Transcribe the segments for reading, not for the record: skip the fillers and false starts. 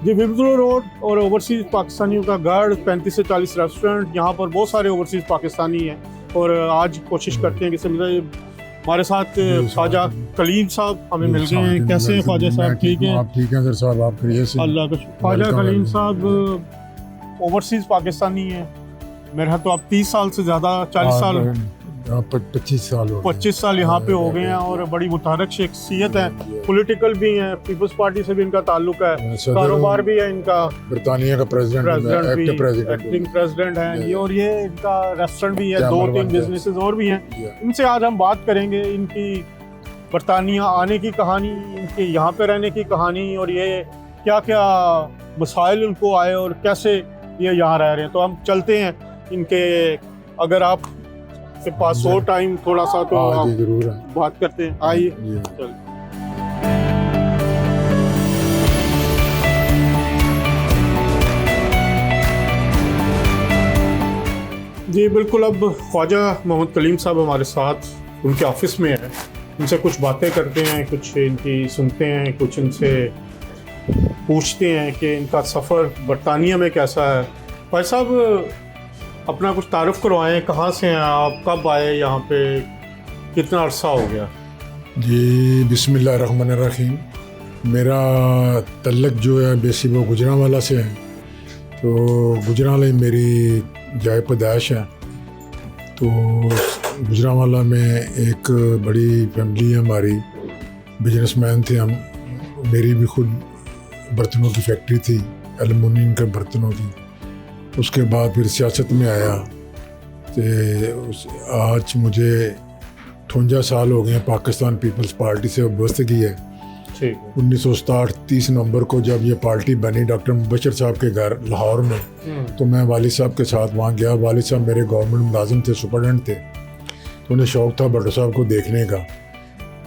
जी, विब्रो road और overseas पाकिस्तानियों का गढ़, 35 से 40 रेस्टोरेंट, यहाँ पर बहुत सारे ओवरसीज़ पाकिस्तानी हैं। और आज कोशिश करते हैं कि हमारे साथ ख्वाजा कलीम साहब हमें मिल गए हैं। कैसे हैं ख्वाजा साहब? ठीक हैं? आप ठीक हैं सर साहब? आप करिए से अल्लाह का शुक्र। ख्वाजा कलीम साहब ओवरसीज़ पाकिस्तानी हैं। मेरे ख्याल तो आप 30 साल से ज़्यादा, 40 साल, 25 साल हो गए। 25 साल यहाँ पे हो गए हैं और बड़ी मुतहरक शख्सियत है। पॉलिटिकल भी हैं, पीपल्स पार्टी से भी इनका ताल्लुक है, कारोबार भी है इनका, बरतानिया का प्रेसिडेंट भी, प्रेसिडेंट एक्टिंग प्रेसिडेंट हैं ये, और ये इनका रेस्टोरेंट भी है, 2-3 बिजनेसेस और भी हैं। इनसे आज हम बात करेंगे इनकी बरतानिया आने की कहानी, इनके यहाँ पे रहने की कहानी, और ये क्या क्या मसाइल उनको आए और कैसे ये यहाँ रह रहे हैं। तो हम चलते हैं इनके, अगर आप के पास हो टाइम थोड़ा सा तो आप जरूर बात करते हैं। आइए चल। जी बिल्कुल, अब ख्वाजा मोहम्मद कलीम साहब हमारे साथ उनके ऑफिस में है। उनसे कुछ बातें करते हैं, कुछ इनकी सुनते हैं, कुछ इनसे पूछते हैं कि इनका सफ़र बरतानिया में कैसा है। भाई साहब अपना कुछ तारुफ करवाएं, कहाँ से हैं आप, कब आए यहाँ पे, कितना अरसा हो गया? जी बिस्मिल्लाहिर्रहमानिर्रहीम। मेरा तल्लक जो है बेसिक वो गुजरांवाला से है। तो गुजरांवाला मेरी जाए पैदाइश है। तो गुजरांवाला में एक बड़ी फैमिली है हमारी, बिजनेसमैन थे हम। मेरी भी खुद बर्तनों की फैक्ट्री थी, एलुमिनियम के बर्तनों की। उसके बाद फिर सियासत में आया। तो आज मुझे 58 साल हो गए हैं पाकिस्तान पीपल्स पार्टी से वाबस्तगी है। 1967 30 नवंबर को जब ये पार्टी बनी डॉक्टर मुबशर साहब के घर लाहौर में, तो मैं वालिद साहब के साथ वहाँ गया। वालिद साहब मेरे गवर्नमेंट मुलाजिम थे, सुपरडेंट थे। तो उन्हें शौक़ था भट्टो साहब को देखने का।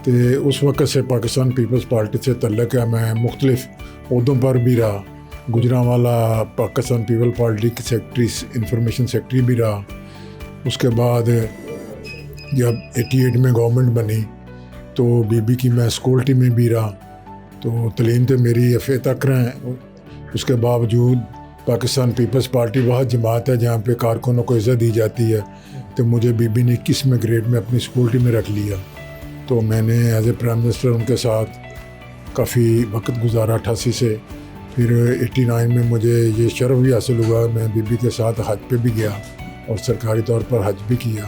तो उस वक़्त से पाकिस्तान पीपल्स पार्टी से तल्लक है। मैं मुख्तलिफ़ ओहदों पर भी रहा। गुजरांवाला पाकिस्तान पीपल पार्टी की सेक्रेटरी, इंफॉर्मेशन सेक्रेटरी भी रहा। उसके बाद जब 88 में गवर्नमेंट बनी तो बीबी की मैं सिक्योरिटी में भी रहा। तो तलीम तो मेरी एफ तक रहे। उसके बावजूद पाकिस्तान पीपल्स पार्टी वह जमात है जहाँ पे कारकुनों को इज़्ज़त दी जाती है। तो मुझे बीबी ने 21वें ग्रेड में अपनी सिक्योरिटी में रख लिया। तो मैंने एज ए प्राइम मिनिस्टर उनके साथ काफ़ी वक्त गुजारा 88 से। फिर 89 में मुझे ये शर्फ भी हासिल हुआ, मैं बीबी के साथ हज पे भी गया और सरकारी तौर पर हज भी किया।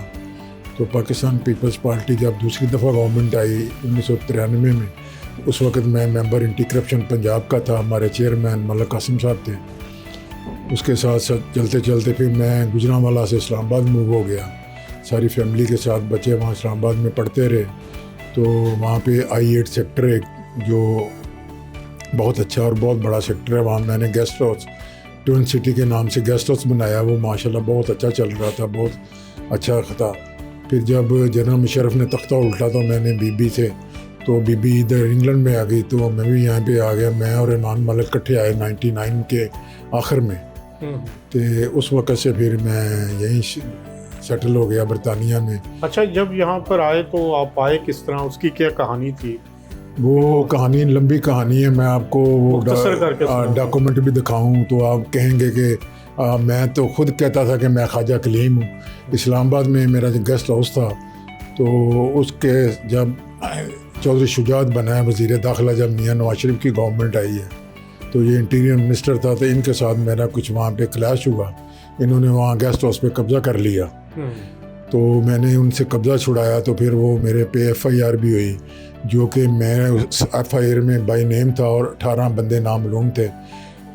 तो पाकिस्तान पीपल्स पार्टी जब दूसरी दफ़ा गवर्नमेंट आई 1993 में, उस वक़्त मैं मेंबर एंटी करप्शन पंजाब का था। हमारे चेयरमैन मलक कासिम साहब थे। उसके साथ साथ चलते चलते फिर मैं गुजरांवाला से इस्लामाबाद मूव हो गया। सारी फैमिली के साथ, बच्चे वहाँ इस्लामाबाद में पढ़ते रहे। तो वहाँ पे I8 सेक्टर है जो बहुत अच्छा और बहुत बड़ा सेक्टर है। वहाँ मैंने गेस्ट हाउस, ट्विन सिटी के नाम से गेस्ट हाउस बनाया। वो माशाल्लाह बहुत अच्छा चल रहा था, बहुत अच्छा था। फिर जब जनरल मुशर्रफ ने तख्ता उल्टा तो मैंने बीबी से, तो बीबी इधर इंग्लैंड में आ गई, तो मैं भी यहाँ पे आ गया। मैं और इमाम मलिक इकट्ठे आए 99 के आखिर में। तो उस वक़्त से फिर मैं यहीं सेटल हो गया बरतानिया में। अच्छा, जब यहाँ पर आए तो आप आए किस तरह, उसकी क्या कहानी थी? वो कहानी लंबी कहानी है। मैं आपको वो डॉक्यूमेंट भी दिखाऊं तो आप कहेंगे कि मैं तो खुद कहता था कि मैं ख्वाजा कलीम हूँ। इस्लामाबाद में मेरा जो गेस्ट हाउस था, तो उसके जब चौधरी शुजात बना है वज़ीर दाखिला, जब मियाँ नवाज शरीफ की गवर्नमेंट आई है, तो ये इंटीरियर मिनिस्टर था। तो इनके साथ मेरा कुछ वहाँ पे क्लैश हुआ। इन्होंने वहाँ गेस्ट हाउस पे कब्ज़ा कर लिया। तो मैंने उनसे कब्ज़ा छुड़ाया। तो फिर वो मेरे पे FIR भी हुई, जो कि मैं उस FIR में बाई नेम था और 18 बंदे नामालूम थे।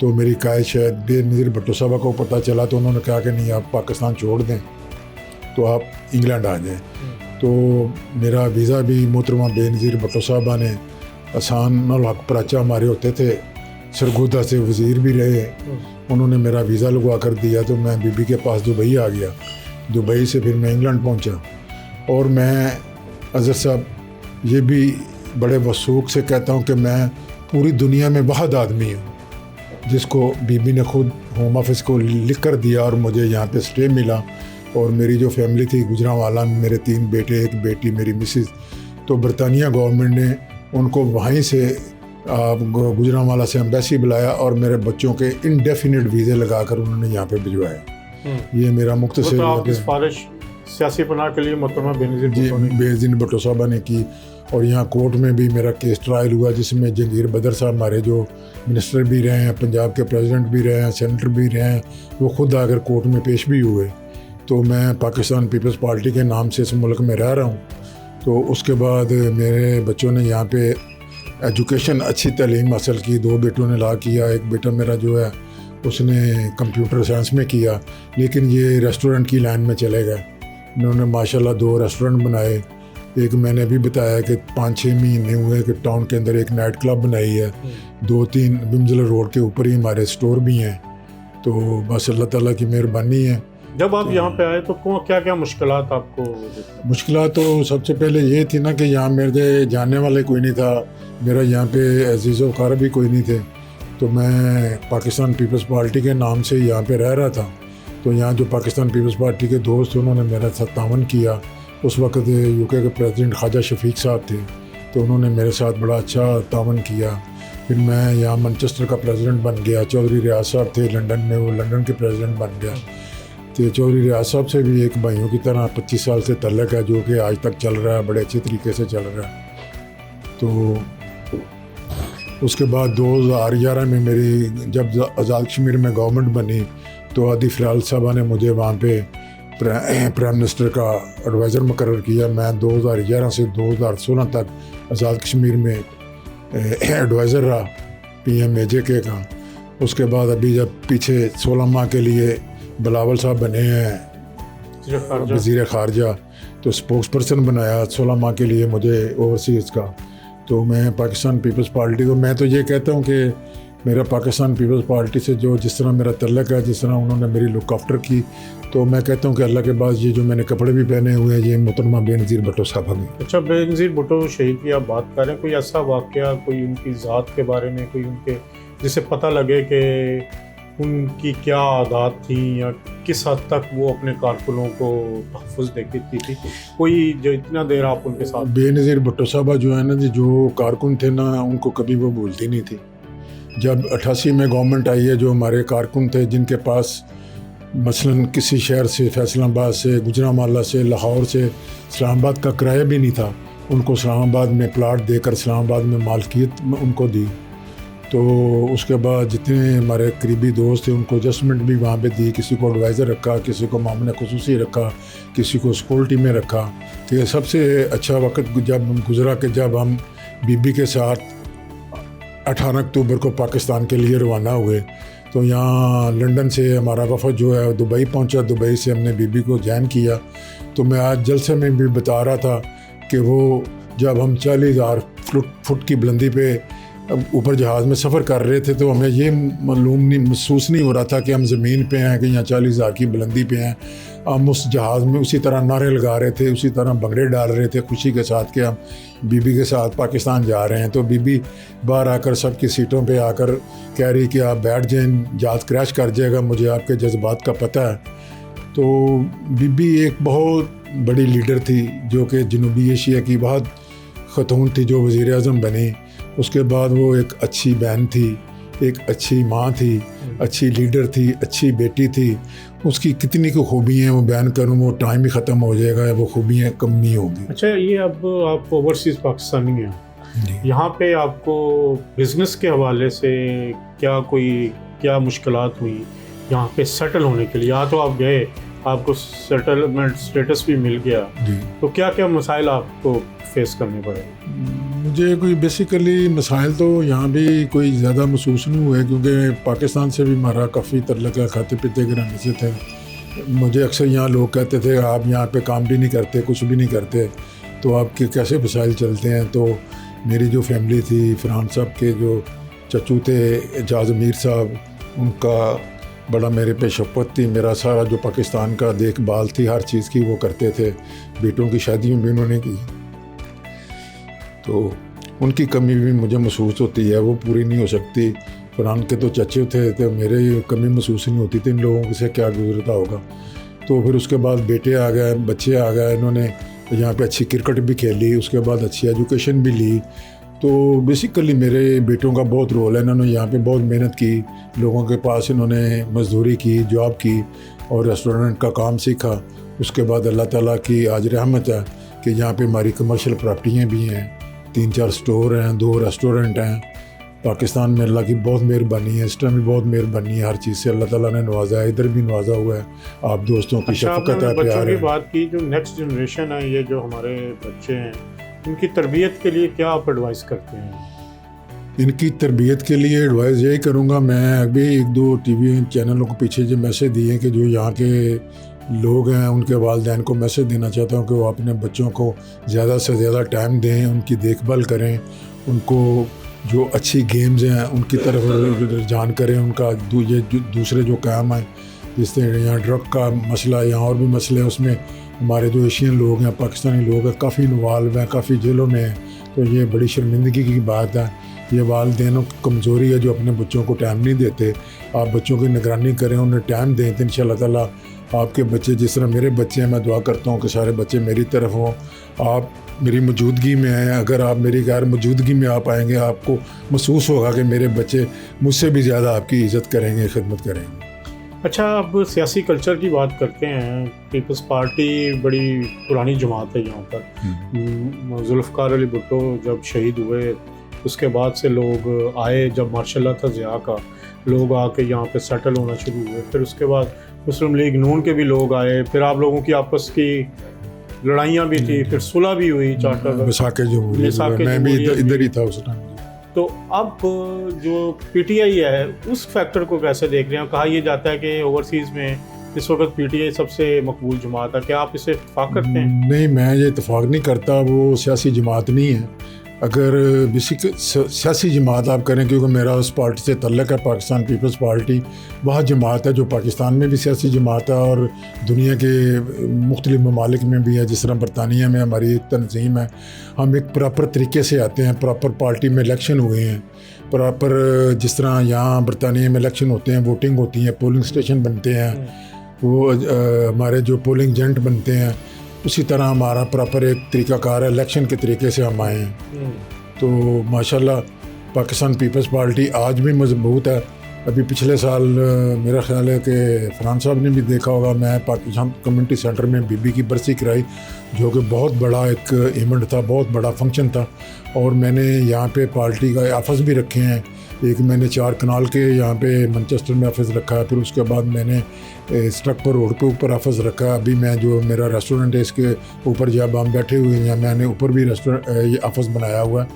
तो मेरी कायद शायद बेनज़ीर भट्टो साहब को पता चला, तो उन्होंने कहा कि नहीं, आप पाकिस्तान छोड़ दें, तो आप इंग्लैंड आ जाएं। तो मेरा वीज़ा भी मोहतरमा बेनज़ीर भट्टो साहबा ने, आसान और हक पराचा हमारे होते थे, सरगोदा से वज़ीर भी रहे, उन्होंने मेरा वीज़ा लगवा कर दिया। तो मैं बीबी के पास दुबई आ गया। दुबई से फिर मैं इंग्लैंड पहुंचा। और मैं अज़हर साहब ये भी बड़े वसूख से कहता हूं कि मैं पूरी दुनिया में वाहिद आदमी हूं जिसको बीबी ने खुद होम ऑफिस को लिख कर दिया और मुझे यहाँ पे स्टे मिला। और मेरी जो फैमिली थी गुजरांवाला में, मेरे 3 बेटे 1 बेटी, मेरी मिसेस, तो बरतानिया गवर्नमेंट ने उनको वहीं से गुजरांवाला से एम्बेसी बुलाया और मेरे बच्चों के इनडेफिनिट वीज़े लगाकर उन्होंने यहाँ पे भिजवाए। ये मेरा मुख्तसर सिफारिश सियासी पनाह के लिए मोहतरमा बेनज़ीर भुट्टो साहबा ने की। और यहाँ कोर्ट में भी मेरा केस ट्रायल हुआ जिसमें जंगीर बदर साहब हमारे जो मिनिस्टर भी रहे हैं, पंजाब के प्रेसिडेंट भी रहे हैं, सेनेटर भी रहे हैं, वो खुद आकर कोर्ट में पेश भी हुए। तो मैं पाकिस्तान पीपल्स पार्टी के नाम से इस मुल्क में रह रहा हूँ। तो उसके बाद मेरे बच्चों ने यहाँ पे एजुकेशन अच्छी तालीम हासिल की। 2 बेटों ने लॉ किया, एक बेटा मेरा जो है उसने कंप्यूटर साइंस में किया, लेकिन ये रेस्टोरेंट की लाइन में चले गए। इन्होंने माशाल्लाह 2 रेस्टोरेंट बनाए। एक मैंने भी बताया कि 5-6 महीने हुए कि टाउन के अंदर एक नाइट क्लब बनाई है। 2-3 बिमजल रोड के ऊपर ही हमारे स्टोर भी हैं। तो बस अल्लाह ताला की मेहरबानी है। जब आप यहाँ पे आए तो क्या क्या मुश्किलात आपको? मुश्किलात तो सबसे पहले ये थी ना कि यहाँ मेरे जानने वाले कोई नहीं था, मेरा यहाँ पे अजीज़ व कार भी कोई नहीं थे। तो मैं पाकिस्तान पीपल्स पार्टी के नाम से यहाँ पे रह रहा था। तो यहाँ जो पाकिस्तान पीपल्स पार्टी के दोस्त थे उन्होंने मेरे साथ तावन किया। उस वक्त यूके के प्रेसिडेंट ख्वाजा शफीक साहब थे, तो उन्होंने मेरे साथ बड़ा अच्छा तावन किया। फिर मैं यहाँ मैनचेस्टर का प्रेसिडेंट बन गया। चौधरी रियाज साहब थे लंदन में, वो लंदन के प्रेसिडेंट बन गया। तो चौधरी रियाज साहब से भी एक भाइयों की तरह 25 साल से तल्लक है, जो कि आज तक चल रहा है, बड़े अच्छे तरीके से चल रहा है। तो उसके बाद 2011 में मेरी जब आज़ाद कश्मीर में गवर्नमेंट बनी तो आदि फिराल साहबा ने मुझे वहाँ पे प्राइम मिनिस्टर का एडवाइज़र मुकर्रर किया। मैं 2011 से 2016 तक आज़ाद कश्मीर में एडवाइज़र रहा PMAJK का। उसके बाद अभी जब पीछे 16 माह के लिए बिलावल साहब बने हैं वज़ीर ख़ारजा, तो स्पोक्स पर्सन बनाया 16 माह के लिए मुझे ओवरसीज़ का। तो मैं पाकिस्तान पीपल्स पार्टी को, मैं तो ये कहता हूँ कि मेरा पाकिस्तान पीपल्स पार्टी से जो जिस तरह मेरा तल्लक है, जिस तरह उन्होंने मेरी लुक आफ्टर की, तो मैं कहता हूँ कि अल्लाह के बाद ये जो मैंने कपड़े भी पहने हुए हैं ये मोहतरमा बेनज़ीर भुट्टो साहब हैं। अच्छा, बेनज़ीर भुट्टो शहीद की आप बात कर रहे हैं, कोई ऐसा वाक़या, कोई उनकी ज़ात के बारे में, कोई उनके जिससे पता लगे कि उनकी क्या आदत थी या किस हद तक वो अपने कारकुनों को तहफ़्फ़ुज़ देती थी, कोई जो इतना देर आप उनके साथ? बेनज़ीर भुट्टो साहबा जो है ना जी, जो कारकुन थे ना, उनको कभी वो भूलती नहीं थी। जब 88 में गवर्नमेंट आई है, जो हमारे कारकुन थे जिनके पास मसलन किसी शहर से, फैसलाबाद से, गुजरांवाला से, लाहौर से, इस्लामाबाद का किराया भी नहीं था, उनको इस्लामाबाद में प्लाट देकर इस्लामाबाद में मालकियत उनको दी। तो उसके बाद जितने हमारे करीबी दोस्त थे उनको एडजस्टमेंट भी वहाँ पे दी। किसी को एडवाइज़र रखा, किसी को मामले खुसूसी रखा, किसी को सिक्योरिटी में रखा। तो ये सबसे अच्छा वक्त जब गुजरा कि जब हम बीबी के साथ 18 अक्टूबर को पाकिस्तान के लिए रवाना हुए। तो यहाँ लंदन से हमारा वफद जो है दुबई पहुँचा, दुबई से हमने बीबी को जॉइन किया। तो मैं आज जलसे में भी बता रहा था कि वो जब हम 40,000 फुट की बुलंदी पे ऊपर जहाज़ में सफ़र कर रहे थे तो हमें ये महसूस नहीं हो रहा था कि हम ज़मीन पे हैं कि यहाँ 40,000 की बुलंदी पे हैं। हम उस जहाज़ में उसी तरह नारे लगा रहे थे, उसी तरह भंगड़े डाल रहे थे खुशी के साथ कि हम बीबी के साथ पाकिस्तान जा रहे हैं। तो बीबी बाहर आकर सबकी सीटों पे आकर कह रही कि आप बैठ जाएं, जहाज़ क्रैश कर जाएगा, मुझे आपके जज्बात का पता है। तो बीबी एक बहुत बड़ी लीडर थी जो कि जनूबी एशिया की बहुत ख़तून थी जो वज़ीर आज़म बनी। उसके बाद वो एक अच्छी बहन थी, एक अच्छी माँ थी, अच्छी लीडर थी, अच्छी बेटी थी। उसकी कितनी को खूबियाँ वो बयान करूँ वो टाइम ही ख़त्म हो जाएगा, वो खूबियाँ कम नहीं होंगी। अच्छा, ये अब आप ओवरसीज़ पाकिस्तानी हैं, यहाँ पे आपको बिज़नेस के हवाले से क्या मुश्किलात हुई यहाँ पे सेटल होने के लिए? यहाँ तो आप गए, आपको सेटलमेंट स्टेटस भी मिल गया, तो क्या क्या मसाइल आपको फेस करने पड़े? मुझे कोई बेसिकली मसाइल तो यहाँ भी कोई ज़्यादा महसूस नहीं हुए, क्योंकि पाकिस्तान से भी हमारा काफ़ी तल्लुक़ है, खाते पीते घराने से थे। मुझे अक्सर यहाँ लोग कहते थे आप यहाँ पे काम भी नहीं करते, कुछ भी नहीं करते, तो आपके कैसे मसाइल चलते हैं? तो मेरी जो फैमिली थी, फरहान साहब के जो चचू थे एजाज अमीर साहब, उनका बड़ा मेरे पे शफ़क़त थी। मेरा सारा जो पाकिस्तान का देखभाल थी हर चीज़ की वो करते थे। बेटों की शादियों भी उन्होंने की, तो उनकी कमी भी मुझे महसूस होती है, वो पूरी नहीं हो सकती। फरहान के तो चचे थे, तो मेरे कमी महसूस नहीं होती थी, इन लोगों से क्या गुजरता होगा। तो फिर उसके बाद बेटे आ गए, बच्चे आ गए, इन्होंने यहाँ पे अच्छी क्रिकेट भी खेली, उसके बाद अच्छी एजुकेशन भी ली। तो बेसिकली मेरे बेटों का बहुत रोल है, इन्होंने यहाँ पे बहुत मेहनत की, लोगों के पास इन्होंने मजदूरी की, जॉब की और रेस्टोरेंट का काम सीखा। उसके बाद अल्लाह ताला की आज रहमत है कि यहाँ पे हमारी कमर्शियल प्रॉपर्टियाँ भी हैं, 3-4 स्टोर हैं, 2 रेस्टोरेंट हैं। पाकिस्तान में अल्लाह की बहुत मेहरबानी है, इस टाइम भी बहुत मेहरबानी है, हर चीज़ से अल्लाह ताला ने नवाजा है, इधर भी नवाजा हुआ है। आप दोस्तों की शफकत है, प्यार है। बात की जो नेक्स्ट जनरेशन है, ये जो हमारे बच्चे हैं, इनकी तरबियत के लिए क्या आप एडवाइस करते हैं? इनकी तरबियत के लिए एडवाइस यही करूँगा, मैं अभी 1-2 टीवी चैनलों को पीछे जो मैसेज दिए कि जो यहाँ के लोग हैं उनके वालिदैन को मैसेज देना चाहता हूँ कि वो अपने बच्चों को ज़्यादा से ज़्यादा टाइम दें, उनकी देखभाल करें, उनको जो अच्छी गेम्स हैं उनकी तरफ रुझान करें, उनका ये दूसरे जो काम है, जिस तरह यहाँ ड्रग का मसला, यहाँ और भी मसले हैं, उसमें हमारे जो एशियन लोग हैं, पाकिस्तानी लोग हैं, काफ़ी इन्वॉल्व हैं, काफ़ी जेलों में हैं। तो ये बड़ी शर्मिंदगी की बात है, ये वालिदैनों की कमज़ोरी है जो अपने बच्चों को टाइम नहीं देते। आप बच्चों की निगरानी करें, उन्हें टाइम दें, तो इंशाअल्लाह ताला आपके बच्चे, जिस तरह मेरे बच्चे हैं, मैं दुआ करता हूँ कि सारे बच्चे मेरी तरफ हों, आप मेरी मौजूदगी में आएँ। अगर आप मेरी गैर मौजूदगी में आप आएँगे, आपको महसूस होगा कि मेरे बच्चे मुझसे भी ज़्यादा आपकी इज़्ज़त करेंगे, खिदमत करेंगे। अच्छा, अब सियासी कल्चर की बात करते हैं। पीपल्स पार्टी बड़ी पुरानी जमात है यहाँ पर। जुल्फ़िकार अली भुट्टो जब शहीद हुए उसके बाद से लोग आए, जब मार्शल था ज़िया का, लोग आके यहाँ पे सेटल होना शुरू हुए। फिर उसके बाद मुस्लिम लीग नून के भी लोग आए, फिर आप लोगों की आपस की लड़ाइयाँ भी थी, फिर सुलह भी हुई, चार्टर मैं भी इधर ही था उस टाइम। तो अब जो पीटीआई है उस फैक्टर को कैसे देख रहे हैं? कहा यह जाता है कि ओवरसीज़ में इस वक्त पीटीआई सबसे मकबूल जमात है, क्या आप इसे इत्तेफाक करते हैं? नहीं, मैं ये इत्तेफाक नहीं करता, वो सियासी जमात नहीं है। अगर बेसिक सियासी जमात आप करें, क्योंकि मेरा उस पार्टी से तल्लक है, पाकिस्तान पीपल्स पार्टी, वह जमात है जो पाकिस्तान में भी सियासी जमात है और दुनिया के मुख्तलिफ ममालिक में भी है। जिस तरह बरतानिया में हमारी एक तंजीम है, हम एक प्रॉपर तरीके से आते हैं, प्रॉपर पार्टी में इलेक्शन हुए हैं, प्रॉपर जिस तरह यहाँ बरतानिया में इलेक्शन होते हैं, वोटिंग होती है, पोलिंग स्टेशन बनते हैं, वो हमारे जो पोलिंग एजेंट बनते हैं, उसी तरह हमारा प्रॉपर एक तरीक़ाकार है, इलेक्शन के तरीके से हम आए हैं। तो माशाल्लाह पाकिस्तान पीपल्स पार्टी आज भी मजबूत है। अभी पिछले साल मेरा ख्याल है कि फरहान साहब ने भी देखा होगा, मैं पाकिस्तान कम्युनिटी सेंटर में बीबी की बरसी कराई, जो कि बहुत बड़ा एक इवेंट था, बहुत बड़ा फंक्शन था। और मैंने यहाँ पे पार्टी का ऑफिस भी रखे हैं, एक मैंने 4 कनाल के यहाँ पे मैनचेस्टर में ऑफिस रखा है, फिर उसके बाद मैंने स्ट्रकपर रोड पे ऊपर ऑफिस रखा है। अभी मैं जो मेरा रेस्टोरेंट है इसके ऊपर जब हम बैठे हुए हैं, मैंने ऊपर भी रेस्टोरेंट ये ऑफिस बनाया हुआ है।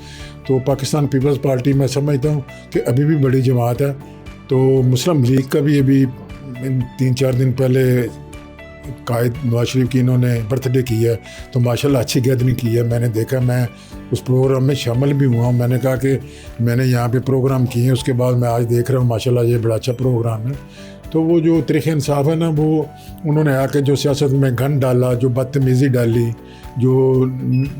तो पाकिस्तान पीपल्स पार्टी मैं समझता हूँ कि अभी भी बड़ी जमात है। तो मुस्लिम लीग का भी अभी 3-4 दिन पहले कायद नवाज शरीफ की इन्होंने बर्थडे की है, तो माशाल्लाह अच्छी गैदरिंग की है। मैंने देखा, मैं उस प्रोग्राम में शामिल भी हुआ हूँ। मैंने कहा कि मैंने यहाँ पे प्रोग्राम किए हैं, उसके बाद मैं आज देख रहा हूँ माशाल्लाह ये बड़ा अच्छा प्रोग्राम है। तो वो जो तरीक़े इंसाफ है ना, वो उन्होंने आके जो सियासत में गन डाला, जो बदतमीज़ी डाली, जो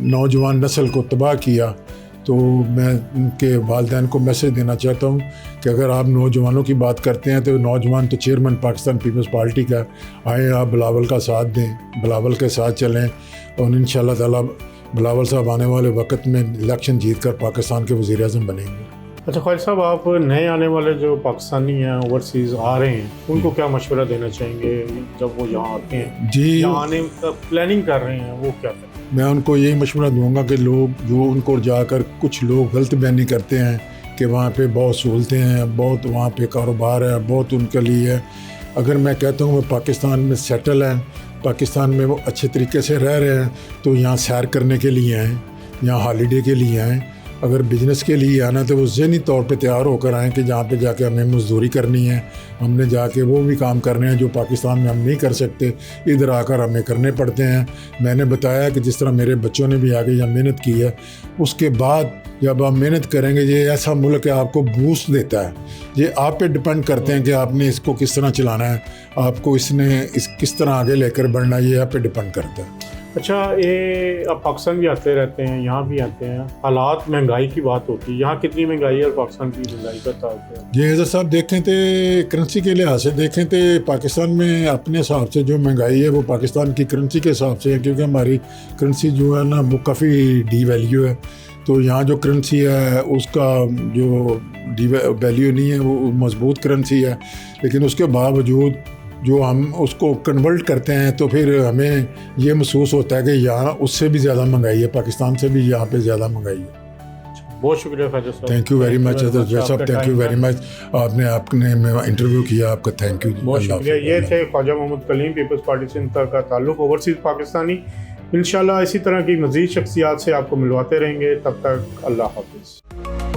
नौजवान नस्ल को तबाह किया, तो मैं उनके वालिदैन को मैसेज देना चाहता हूँ कि अगर आप नौजवानों की बात करते हैं तो नौजवान तो चेयरमैन पाकिस्तान पीपल्स पार्टी का, आए आप बिलावल का साथ दें, बिलावल के साथ चलें और इंशाअल्लाह ताला बिलावल साहब आने वाले वक्त में इलेक्शन जीत कर पाकिस्तान के वज़ीर-ए-आज़म बनेंगे। अच्छा ख्वाजा साहब, आप नए आने वाले जो पाकिस्तानी हैं, ओवरसीज़ आ रहे हैं, उनको क्या मशवरा देना चाहेंगे जब वो यहाँ आते हैं, जी यहाँ आने का प्लानिंग कर रहे हैं, वो क्या करें? मैं उनको यही मशवरा दूंगा कि लोग जो उनको जाकर कुछ लोग गलत बयानी करते हैं कि वहाँ पे बहुत सहूलतें हैं, बहुत वहाँ पे कारोबार है, बहुत उनके लिए है। अगर मैं कहता हूँ वो पाकिस्तान में सेटल हैं, पाकिस्तान में वो अच्छे तरीके से रह रहे हैं, तो यहाँ सैर करने के लिए आएँ, यहाँ हॉलीडे के लिए आएँ। अगर बिज़नेस के लिए आना तो वो ज़हनी तौर पे तैयार होकर आएँ कि जहाँ पे जाके हमें मजदूरी करनी है, हमने जाके वो भी काम करने हैं जो पाकिस्तान में हम नहीं कर सकते, इधर आकर हमें करने पड़ते हैं। मैंने बताया कि जिस तरह मेरे बच्चों ने भी आगे यहाँ मेहनत की है, उसके बाद जब आप मेहनत करेंगे, ये ऐसा मुल्क है आपको बूस्ट देता है। ये आप पे डिपेंड करते हैं कि आपने इसको किस तरह चलाना है, आपको किस तरह आगे लेकर बढ़ना है, ये आप पे डिपेंड करता है। अच्छा, ये आप पाकिस्तान भी आते रहते हैं, यहाँ भी आते हैं, हालात महंगाई की बात होती है, यहाँ कितनी महंगाई है और पाकिस्तान की महंगाई का ताल्लुक है? ये हैदर साहब देखें तो करेंसी के लिहाज से देखें तो पाकिस्तान में अपने हिसाब से जो महंगाई है वो पाकिस्तान की करेंसी के हिसाब से है, क्योंकि हमारी करेंसी जो है ना वो काफ़ी डी वैल्यू है। तो यहाँ जो करेंसी है उसका जो डी वैल्यू नहीं है, वो मजबूत करेंसी है, लेकिन उसके बावजूद जो हम उसको कन्वर्ट करते हैं तो फिर हमें ये महसूस होता है कि यहाँ उससे भी ज़्यादा महंगाई है, पाकिस्तान से भी यहाँ पे ज़्यादा महंगाई है। बहुत शुक्रिया फैजल साहब। Thank you very much other साहब, थैंक यू वेरी मच। आपने इंटरव्यू किया, आपका थैंक यू, बहुत शुक्रिया। ये थे ख्वाजा मोहम्मद कलीम, पीपल्स पार्टी से इनका का ताल्लुक ओवरसीज़ पाकिस्तानी। इंशाल्लाह इसी तरह की मज़ीद शख्सियात से आपको मिलवाते रहेंगे। तब तक अल्लाह हाफिज़।